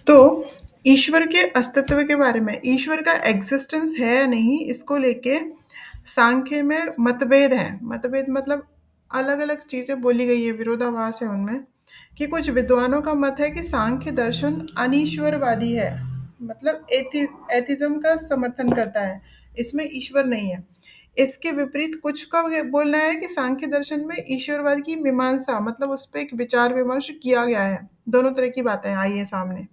तो ईश्वर के अस्तित्व के बारे में, ईश्वर का एग्जिस्टेंस है या नहीं, इसको लेके सांख्य में मतभेद है। मतभेद मतलब अलग अलग चीजें बोली गई है, विरोधाभास है उनमें। कि कुछ विद्वानों का मत है कि सांख्य दर्शन अनीश्वरवादी है, मतलब एथिज्म का समर्थन करता है, इसमें ईश्वर नहीं है। इसके विपरीत कुछ का ये बोलना है कि सांख्य दर्शन में ईश्वरवाद की मीमांसा, मतलब उस पर एक विचार विमर्श किया गया है। दोनों तरह की बातें आई है सामने।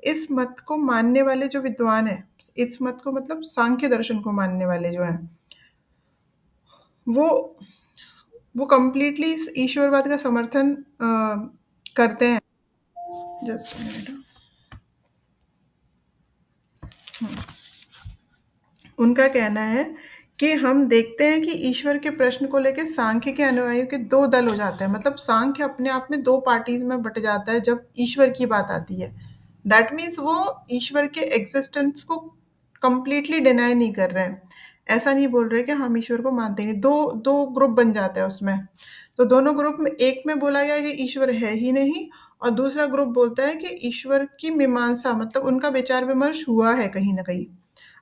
इस मत को मानने वाले जो विद्वान है, इस मत को मतलब सांख्य दर्शन को मानने वाले जो है, वो वो कंप्लीटली इस ईश्वरवाद का समर्थन करते हैं। Just minute. उनका कहना है कि हम देखते हैं कि ईश्वर के प्रश्न को लेकर सांख्य के अनुयायियों के दो दल हो जाते हैं। मतलब सांख्य अपने आप में दो पार्टीज में बट जाता है जब ईश्वर की बात आती है। दैट मीन्स वो ईश्वर के एग्जिस्टेंस को कंप्लीटली डिनाई नहीं कर रहे हैं। ऐसा नहीं बोल रहे कि हम ईश्वर को मानते नहीं। दो दो ग्रुप बन जाते हैं उसमें। तो दोनों ग्रुप में एक में बोला गया कि ईश्वर है ही नहीं, और दूसरा ग्रुप बोलता है कि ईश्वर की मीमांसा, मतलब उनका विचार विमर्श हुआ है कहीं ना कहीं।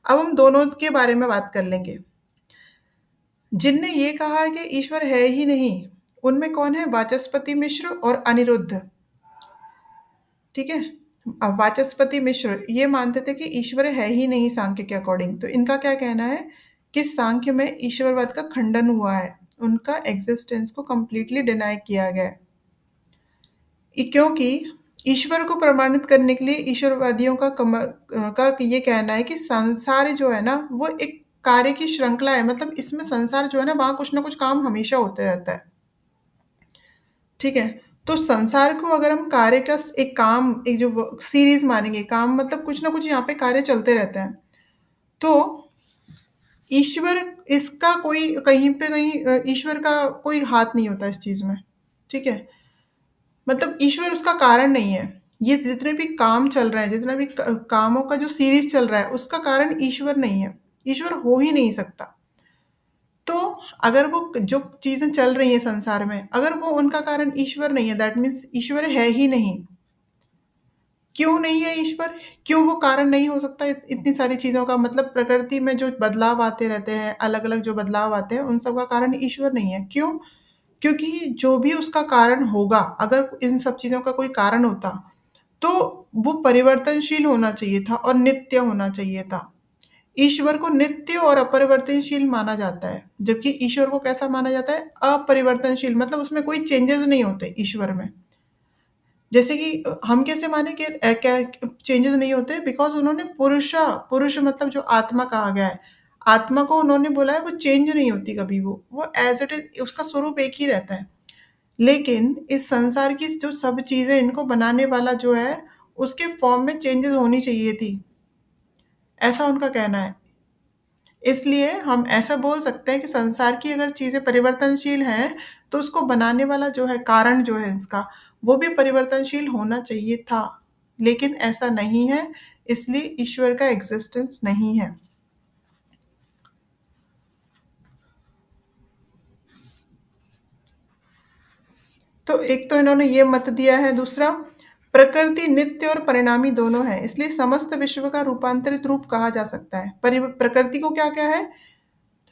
अब हम दोनों के बारे में बात कर लेंगे। जिनने ये कहा है कि ईश्वर है ही नहीं, उनमें कौन है? वाचस्पति मिश्र और अनिरुद्ध। ठीक है। अब वाचस्पति मिश्र ये मानते थे कि ईश्वर है ही नहीं सांख्य के अकॉर्डिंग। तो इनका क्या कहना है कि सांख्य में ईश्वरवाद का खंडन हुआ है, उनका एग्जिस्टेंस को कंप्लीटली डिनाई किया गया है। क्योंकि ईश्वर को प्रमाणित करने के लिए ईश्वरवादियों का ये कहना है कि संसार जो है ना, वो एक कार्य की श्रृंखला है। मतलब इसमें संसार जो है ना, वहां कुछ ना कुछ काम हमेशा होते रहता है। ठीक है। तो संसार को अगर हम कार्य का एक काम, एक जो सीरीज मानेंगे, काम मतलब कुछ ना कुछ यहाँ पे कार्य चलते रहते हैं। तो ईश्वर, इसका कोई कहीं पे कहीं ईश्वर का कोई हाथ नहीं होता इस चीज में। ठीक है। मतलब ईश्वर उसका कारण नहीं है। ये जितने भी काम चल रहे हैं, जितना भी कामों का जो सीरीज चल रहा है, उसका कारण ईश्वर नहीं है। ईश्वर हो ही नहीं सकता। तो अगर वो जो चीजें चल रही हैं संसार में, अगर वो उनका कारण ईश्वर नहीं है, दैट मीन्स ईश्वर है ही नहीं। क्यों नहीं है ईश्वर? क्यों वो कारण नहीं हो सकता इतनी सारी चीजों का? मतलब प्रकृति में जो बदलाव आते रहते हैं, अलग अलग जो बदलाव आते हैं, उन सब का कारण ईश्वर नहीं है। क्यों? क्योंकि जो भी उसका कारण होगा, अगर इन सब चीजों का कोई कारण होता, तो वो परिवर्तनशील होना चाहिए था और नित्य होना चाहिए था। ईश्वर को नित्य और अपरिवर्तनशील माना जाता है, जबकि ईश्वर को कैसा माना जाता है? अपरिवर्तनशील। मतलब उसमें कोई चेंजेस नहीं होते ईश्वर में। जैसे कि हम कैसे माने कि क्या चेंजेस नहीं होते? बिकॉज उन्होंने पुरुष मतलब जो आत्मा कहा गया है, आत्मा को उन्होंने बोला है वो चेंज नहीं होती कभी। वो एज इट इज, उसका स्वरूप एक ही रहता है। लेकिन इस संसार की जो सब चीजें इनको बनाने वाला जो है, उसके फॉर्म में चेंजेस होनी चाहिए थी, ऐसा उनका कहना है। इसलिए हम ऐसा बोल सकते हैं कि संसार की अगर चीजें परिवर्तनशील हैं, तो उसको बनाने वाला जो है, कारण जो है इसका, वो भी परिवर्तनशील होना चाहिए था। लेकिन ऐसा नहीं है, इसलिए ईश्वर का एग्जिस्टेंस नहीं है। तो एक तो इन्होंने ये मत दिया है। दूसरा, प्रकृति नित्य और परिणामी दोनों है, इसलिए समस्त विश्व का रूपांतरित रूप कहा जा सकता है। प्रकृति को क्या क्या है?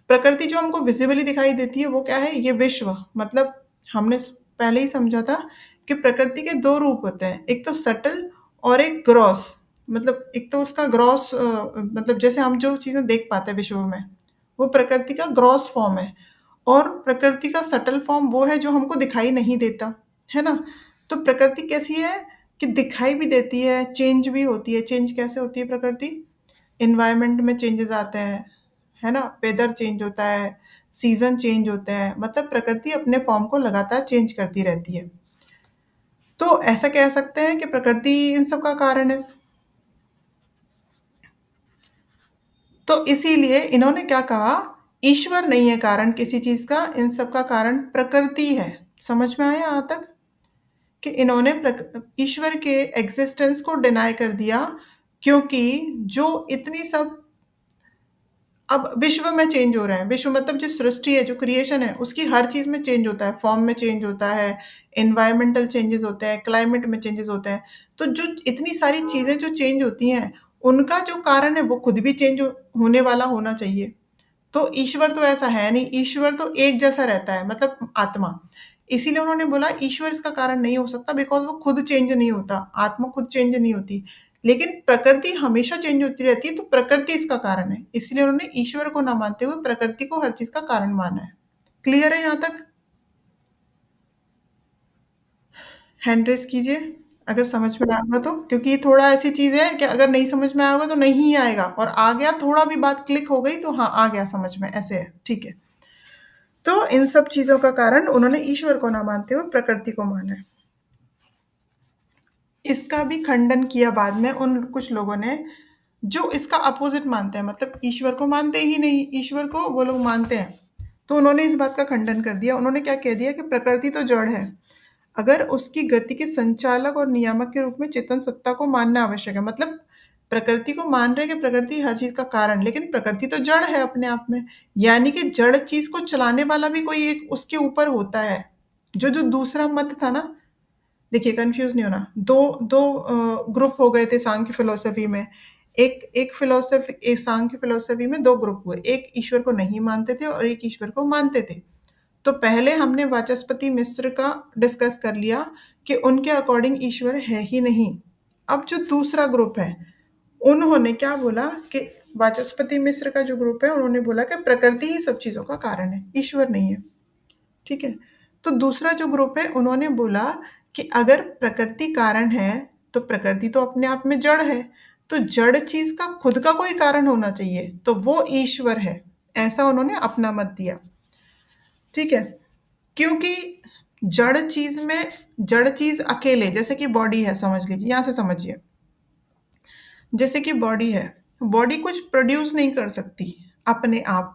प्रकृति जो हमको विजिबली दिखाई देती है, वो क्या है? ये विश्व। मतलब हमने पहले ही समझा था कि प्रकृति के दो रूप होते हैं, एक तो सटल और एक ग्रॉस। मतलब एक तो उसका ग्रॉस, मतलब जैसे हम जो चीजें देख पाते हैं विश्व में, वो प्रकृति का ग्रॉस फॉर्म है। और प्रकृति का सटल फॉर्म वो है जो हमको दिखाई नहीं देता, है ना। तो प्रकृति कैसी है कि दिखाई भी देती है, चेंज भी होती है। चेंज कैसे होती है प्रकृति? इन्वायरमेंट में चेंजेस आते हैं, है ना। वेदर चेंज होता है, सीजन चेंज होते हैं। मतलब प्रकृति अपने फॉर्म को लगातार चेंज करती रहती है। तो ऐसा कह सकते हैं कि प्रकृति इन सब का कारण है। तो इसीलिए इन्होंने क्या कहा? ईश्वर नहीं है कारण किसी चीज का, इन सब का कारण प्रकृति है। समझ में आया यहाँ तक? कि इन्होंने ईश्वर के एग्जिस्टेंस को डिनाई कर दिया, क्योंकि जो इतनी सब अब विश्व में चेंज हो रहे हैं, विश्व मतलब जो सृष्टि है, जो क्रिएशन है, उसकी हर चीज़ में चेंज होता है, फॉर्म में चेंज होता है, एनवायरमेंटल चेंजेस होते हैं, क्लाइमेट में चेंजेस होते हैं। तो जो इतनी सारी चीज़ें जो चेंज होती हैं, उनका जो कारण है वो खुद भी चेंज होने वाला होना चाहिए। तो ईश्वर तो ऐसा है नहीं, ईश्वर तो एक जैसा रहता है, मतलब आत्मा। इसीलिए उन्होंने बोला ईश्वर इसका कारण नहीं हो सकता, बिकॉज़ वो खुद चेंज नहीं होता, आत्मा खुद चेंज नहीं होती। लेकिन प्रकृति हमेशा चेंज होती रहती है, तो प्रकृति इसका कारण है। इसलिए उन्होंने ईश्वर को ना मानते हुए प्रकृति को हर चीज़ का कारण माना है। क्लियर है यहाँ तक? हैंड रेज़ कीजिए, अगर समझ में आया होगा तो। क्योंकि ये थोड़ा ऐसी चीज़ है कि अगर नहीं समझ में आया होगा तो नहीं आएगा, और आ गया, थोड़ा भी बात क्लिक हो गई तो हाँ, आ गया समझ में, ऐसे है, ठीक है। तो इन सब चीज़ों का कारण उन्होंने ईश्वर को ना मानते हुए प्रकृति को माना है। इसका भी खंडन किया बाद में उन कुछ लोगों ने, जो इसका अपोजिट मानते हैं, मतलब ईश्वर को मानते ही नहीं, ईश्वर को वो लोग मानते हैं। तो उन्होंने इस बात का खंडन कर दिया। उन्होंने क्या कह दिया कि प्रकृति तो जड़ है, अगर उसकी गति के संचालक और नियामक के रूप में चेतन सत्ता को मानना आवश्यक है। मतलब प्रकृति को मान रहे हैं कि प्रकृति हर चीज का कारण, लेकिन प्रकृति तो जड़ है अपने आप में, यानी कि जड़ चीज को चलाने वाला भी कोई एक उसके ऊपर होता है। जो जो दूसरा मत था ना, देखिए कंफ्यूज नहीं होना, दो दो ग्रुप हो गए थे सांख्य फिलोसफी में। एक एक फिलोसफी, एक सांख्य फिलोसफी में दो ग्रुप हुए, एक ईश्वर को नहीं मानते थे और एक ईश्वर को मानते थे। तो पहले हमने वाचस्पति मिश्र का डिस्कस कर लिया कि उनके अकॉर्डिंग ईश्वर है ही नहीं। अब जो दूसरा ग्रुप है, उन्होंने क्या बोला कि वाचस्पति मिश्र का जो ग्रुप है, उन्होंने बोला कि प्रकृति ही सब चीज़ों का कारण है, ईश्वर नहीं है। ठीक है। तो दूसरा जो ग्रुप है, उन्होंने बोला कि अगर प्रकृति कारण है तो प्रकृति तो अपने आप में जड़ है, तो जड़ चीज का खुद का कोई कारण होना चाहिए, तो वो ईश्वर है। ऐसा उन्होंने अपना मत दिया। ठीक है। क्योंकि जड़ चीज में, जड़ चीज अकेले, जैसे कि बॉडी है, समझ लीजिए, यहां से समझिए, जैसे कि बॉडी है, बॉडी कुछ प्रोड्यूस नहीं कर सकती अपने आप,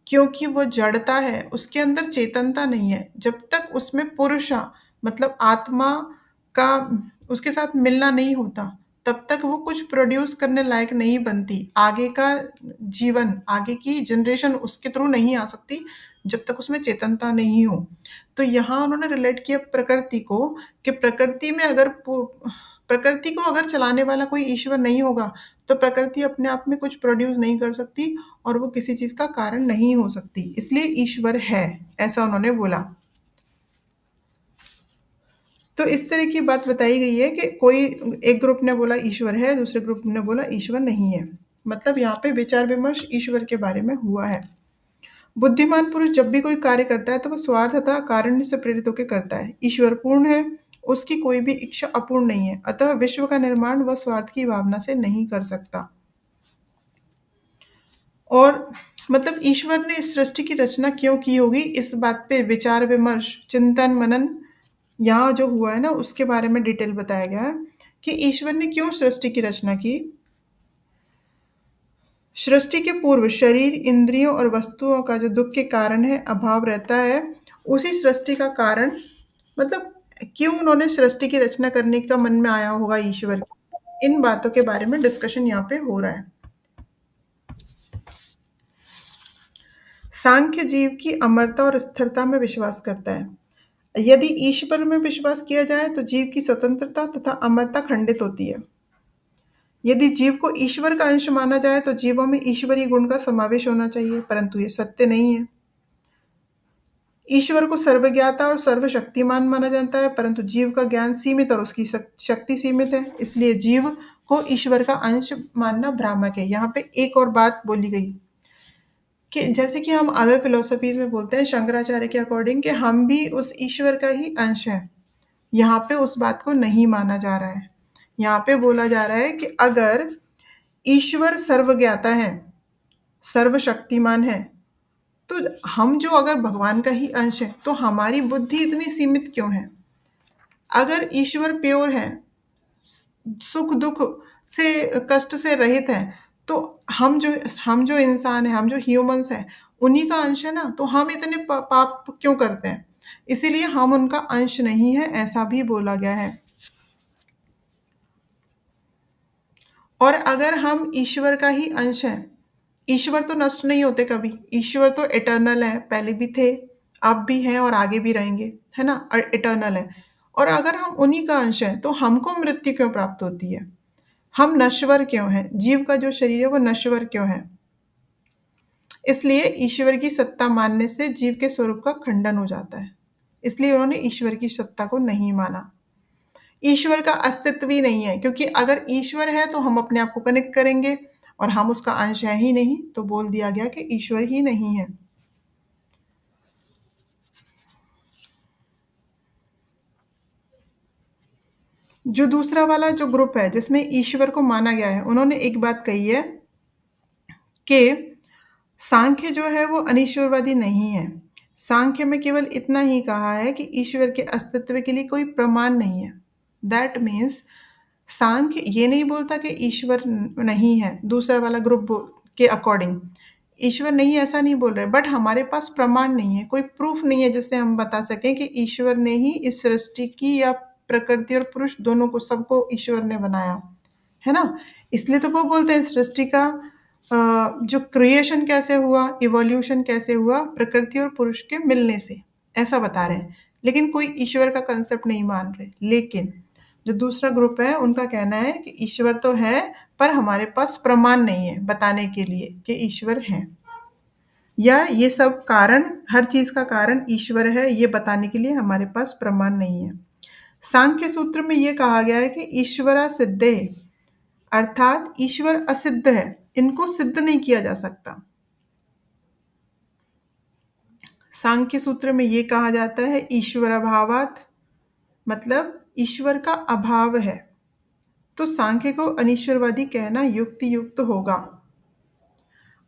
क्योंकि वो जड़ता है, उसके अंदर चेतनता नहीं है। जब तक उसमें पुरुषा मतलब आत्मा का उसके साथ मिलना नहीं होता, तब तक वो कुछ प्रोड्यूस करने लायक नहीं बनती। आगे का जीवन, आगे की जनरेशन उसके थ्रू नहीं आ सकती जब तक उसमें चेतनता नहीं हो। तो यहाँ उन्होंने रिलेट किया प्रकृति को, कि प्रकृति में अगर प्रकृति को अगर चलाने वाला कोई ईश्वर नहीं होगा, तो प्रकृति अपने आप में कुछ प्रोड्यूस नहीं कर सकती और वो किसी चीज का कारण नहीं हो सकती, इसलिए ईश्वर है, ऐसा उन्होंने बोला। तो इस तरह की बात बताई गई है कि कोई एक ग्रुप ने बोला ईश्वर है, दूसरे ग्रुप ने बोला ईश्वर नहीं है। मतलब यहाँ पे विचार विमर्श ईश्वर के बारे में हुआ है। बुद्धिमान पुरुष जब भी कोई कार्य करता है तो वह स्वार्थ तथा कारण से प्रेरित होकर करता है। ईश्वर पूर्ण है, उसकी कोई भी इच्छा अपूर्ण नहीं है, अतः विश्व का निर्माण वह स्वार्थ की भावना से नहीं कर सकता। और मतलब ईश्वर ने इस सृष्टि की रचना क्यों की होगी, इस बात पे विचार विमर्श, चिंतन मनन यहाँ जो हुआ है ना, उसके बारे में डिटेल बताया गया है कि ईश्वर ने क्यों सृष्टि की रचना की। सृष्टि के पूर्व शरीर, इंद्रियों और वस्तुओं का जो दुख के कारण है अभाव रहता है, उसी सृष्टि का कारण, मतलब क्यों उन्होंने सृष्टि की रचना करने का मन में आया होगा ईश्वर के, इन बातों के बारे में डिस्कशन यहाँ पे हो रहा है। सांख्य जीव की अमरता और स्थिरता में विश्वास करता है। यदि ईश्वर में विश्वास किया जाए तो जीव की स्वतंत्रता तथा अमरता खंडित होती है। यदि जीव को ईश्वर का अंश माना जाए तो जीवों में ईश्वरीय गुण का समावेश होना चाहिए, परंतु ये सत्य नहीं है। ईश्वर को सर्वज्ञाता और सर्वशक्तिमान माना जाता है, परंतु जीव का ज्ञान सीमित और उसकी शक्ति सीमित है, इसलिए जीव को ईश्वर का अंश मानना भ्रामक है। यहाँ पे एक और बात बोली गई कि जैसे कि हम अदर फिलोसफीज में बोलते हैं शंकराचार्य के अकॉर्डिंग कि हम भी उस ईश्वर का ही अंश हैं। यहाँ पे उस बात को नहीं माना जा रहा है। यहाँ पे बोला जा रहा है कि अगर ईश्वर सर्वज्ञाता है, सर्वशक्तिमान है, तो हम जो अगर भगवान का ही अंश है तो हमारी बुद्धि इतनी सीमित क्यों है। अगर ईश्वर प्योर है, सुख दुख से, कष्ट से रहित है, तो हम जो इंसान है, हम जो ह्यूमंस हैं, उन्हीं का अंश है ना, तो हम इतने पाप क्यों करते हैं, इसीलिए हम उनका अंश नहीं है, ऐसा भी बोला गया है। और अगर हम ईश्वर का ही अंश हैं, ईश्वर तो नष्ट नहीं होते कभी, ईश्वर तो इटर्नल है, पहले भी थे, अब भी हैं और आगे भी रहेंगे, है ना? इटर्नल है। और अगर हम उन्हीं का अंश हैं, तो हमको मृत्यु क्यों प्राप्त होती है? हम नश्वर क्यों हैं? जीव का जो शरीर है वो नश्वर क्यों है? इसलिए ईश्वर की सत्ता मानने से जीव के स्वरूप का खंडन हो जाता है। इसलिए उन्होंने ईश्वर की सत्ता को नहीं माना। ईश्वर का अस्तित्व ही नहीं है, क्योंकि अगर ईश्वर है तो हम अपने आप को कनेक्ट करेंगे, और हम उसका अंश है ही नहीं, तो बोल दिया गया कि ईश्वर ही नहीं है। जो दूसरा वाला जो ग्रुप है जिसमें ईश्वर को माना गया है, उन्होंने एक बात कही है कि सांख्य जो है वो अनीश्वरवादी नहीं है। सांख्य में केवल इतना ही कहा है कि ईश्वर के अस्तित्व के लिए कोई प्रमाण नहीं है। दैट मीन्स सांख्य ये नहीं बोलता कि ईश्वर नहीं है, दूसरा वाला ग्रुप के अकॉर्डिंग ईश्वर नहीं है ऐसा नहीं बोल रहे, बट हमारे पास प्रमाण नहीं है, कोई प्रूफ नहीं है जिससे हम बता सकें कि ईश्वर ने ही इस सृष्टि की, या प्रकृति और पुरुष दोनों को, सबको ईश्वर ने बनाया, है ना? इसलिए तो वो बोलते हैं सृष्टि का जो क्रिएशन कैसे हुआ, इवोल्यूशन कैसे हुआ, प्रकृति और पुरुष के मिलने से, ऐसा बता रहे हैं। लेकिन कोई ईश्वर का कंसेप्ट नहीं मान रहे। लेकिन जो दूसरा ग्रुप है उनका कहना है कि ईश्वर तो है, पर हमारे पास प्रमाण नहीं है बताने के लिए कि ईश्वर है, या ये सब कारण, हर चीज का कारण ईश्वर है, ये बताने के लिए हमारे पास प्रमाण नहीं है। सांख्य सूत्र में ये कहा गया है कि ईश्वरा सिद्धे, अर्थात ईश्वर असिद्ध है, इनको सिद्ध नहीं किया जा सकता। सांख्य सूत्र में ये कहा जाता है ईश्वर अभावात, मतलब ईश्वर का अभाव है। तो सांख्य को अनीश्वरवादी कहना युक्ति युक्त होगा।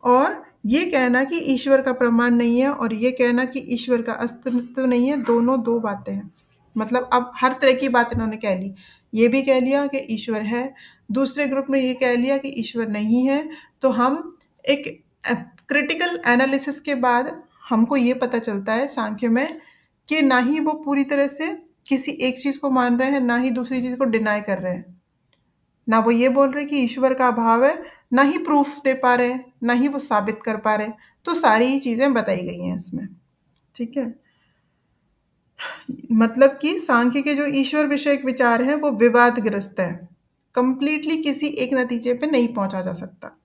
और ये कहना कि ईश्वर का प्रमाण नहीं है और ये कहना कि ईश्वर का अस्तित्व नहीं है, दोनों दो बातें हैं। मतलब अब हर तरह की बात इन्होंने कह ली। ये भी कह लिया कि ईश्वर है, दूसरे ग्रुप में ये कह लिया कि ईश्वर नहीं है। तो हम एक क्रिटिकल एनालिसिस के बाद हमको ये पता चलता है सांख्य में कि ना ही वो पूरी तरह से किसी एक चीज़ को मान रहे हैं, ना ही दूसरी चीज़ को डिनाई कर रहे हैं। ना वो ये बोल रहे कि ईश्वर का अभाव है, ना ही प्रूफ दे पा रहे हैं, ना ही वो साबित कर पा रहे हैं। तो सारी ही चीज़ें बताई गई हैं इसमें, ठीक है? मतलब कि सांख्य के जो ईश्वर विषयक विचार है वो विवादग्रस्त है, कंप्लीटली किसी एक नतीजे पे नहीं पहुंचा जा सकता।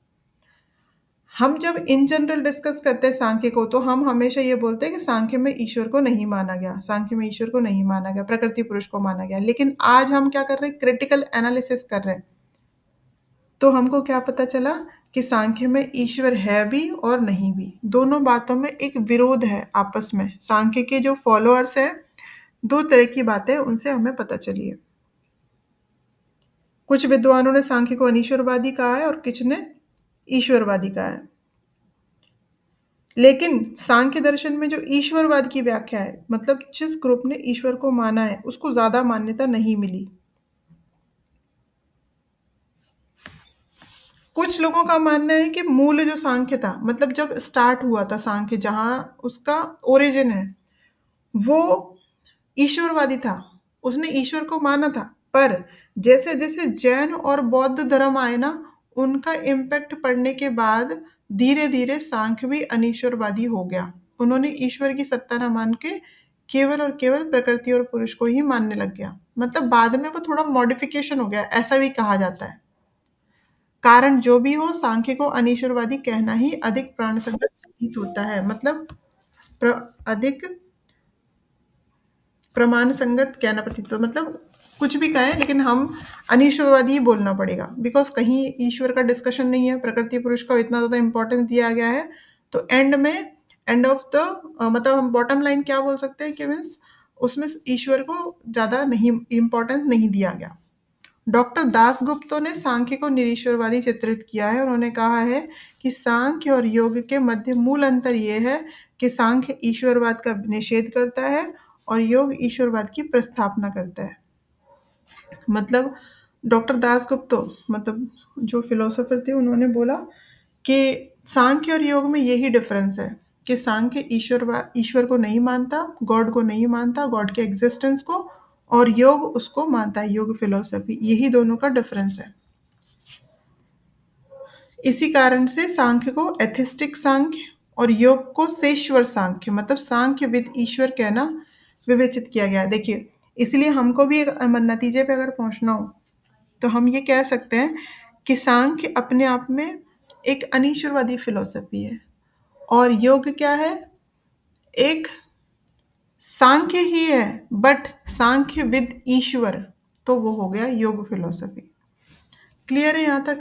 हम जब इन जनरल डिस्कस करते हैं सांख्य को, तो हम हमेशा ये बोलते हैं कि सांख्य में ईश्वर को नहीं माना गया, सांख्य में ईश्वर को नहीं माना गया, प्रकृति पुरुष को माना गया। लेकिन आज हम क्या कर रहे हैं, क्रिटिकल एनालिसिस कर रहे हैं। तो हमको क्या पता चला कि सांख्य में ईश्वर है भी और नहीं भी, दोनों बातों में एक विरोध है आपस में। सांख्य के जो फॉलोअर्स हैं, दो तरह की बातें उनसे हमें पता चली है। कुछ विद्वानों ने सांख्य को अनीश्वरवादी कहा है और कुछ ने ईश्वरवादी कहा है। लेकिन सांख्य दर्शन में जो ईश्वरवाद की व्याख्या है, मतलब जिस ग्रुप ने ईश्वर को माना है, उसको ज्यादा मान्यता नहीं मिली। कुछ लोगों का मानना है कि मूल जो सांख्य था, मतलब जब स्टार्ट हुआ था सांख्य, जहां उसका ओरिजिन है, वो ईश्वरवादी था, उसने ईश्वर को माना था। पर जैसे जैसे जैन और बौद्ध धर्म आए ना, उनका इम्पैक्ट पड़ने के बाद धीरे धीरे सांख्य भी अनीश्वरवादी हो गया। उन्होंने ईश्वर की सत्ता न मान के केवल और केवल प्रकृति और पुरुष को ही मानने लग गया। मतलब बाद में वो थोड़ा मॉडिफिकेशन हो गया, ऐसा भी कहा जाता है। कारण जो भी हो, सांख्य को अनीश्वरवादी कहना ही अधिक प्राण संगत प्रतीत होता है। मतलब अधिक प्रमाण संगत कहना प्रतीत होता, मतलब कुछ भी कहें लेकिन हम अनीश्वरवादी ही बोलना पड़ेगा, बिकॉज कहीं ईश्वर का डिस्कशन नहीं है, प्रकृति पुरुष को इतना ज़्यादा इंपॉर्टेंस दिया गया है। तो एंड में, एंड ऑफ द मतलब हम बॉटम लाइन क्या बोल सकते हैं कि मीन्स उसमें ईश्वर को ज़्यादा नहीं इम्पोर्टेंस नहीं दिया गया। डॉक्टर दासगुप्ता ने सांख्य को निरीश्वरवादी चित्रित किया है। उन्होंने कहा है कि सांख्य और योग के मध्य मूल अंतर यह है कि सांख्य ईश्वरवाद का निषेध करता है और योग ईश्वरवाद की प्रस्थापना करता है। मतलब डॉक्टर दासगुप्ता, मतलब जो फिलोसोफर थे, उन्होंने बोला कि सांख्य और योग में यही डिफरेंस है कि सांख्य ईश्वर को नहीं मानता, गॉड को नहीं मानता, गॉड के एग्जिस्टेंस को, और योग उसको मानता है, योग फिलोसफी। यही दोनों का डिफरेंस है। इसी कारण से सांख्य को एथिस्टिक सांख्य और योग को सेश्वर सांख्य मतलब सांख्य विद ईश्वर कहना विवेचित किया गया है। देखिए, इसलिए हमको भी एक नतीजे पे अगर पहुंचना हो तो हम ये कह सकते हैं कि सांख्य अपने आप में एक अनीश्वरवादी फिलोसफी है और योग क्या है, एक सांख्य ही है बट सांख्य विद ईश्वर, तो वो हो गया योग फिलोसफी। क्लियर है यहाँ तक?